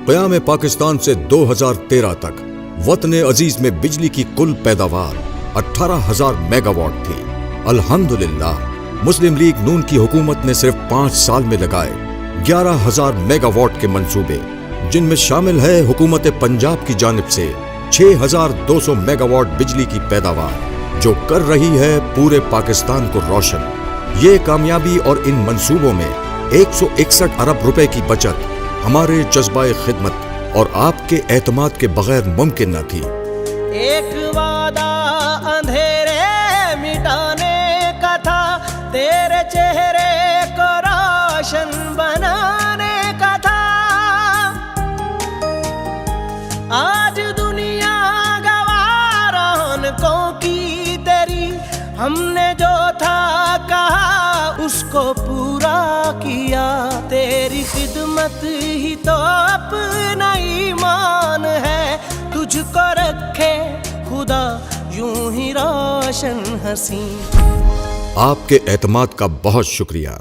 क़याम पाकिस्तान से 2013 तक वतन अजीज में बिजली की कुल पैदावार 18,000 मेगावाट थी। अल्हम्दुलिल्लाह मुस्लिम लीग नून की हुकूमत ने सिर्फ 5 साल में लगाए 11,000 मेगावाट के मंसूबे, जिनमें शामिल है हुकूमत पंजाब की जानिब से 6,200 मेगावाट बिजली की पैदावार, जो कर रही है पूरे पाकिस्तान को रोशन। ये कामयाबी और इन मंसूबों में 161 अरब रुपए की बचत हमारे जज्बाए खिदमत और आपके एतमाद के बगैर मुमकिन न थी। एक वादा अंधेरे मिटाने का था, तेरे चेहरे को रोशन बनाने का था। आज दुनिया गवाह रौनकों की तेरी, हमने जो था कहा उसको पूरा किया। तेरी खिदमत ही तो अपना ईमान है, तुझको रखे खुदा यूं ही रोशन हसीं। आपके एतमाद का बहुत शुक्रिया।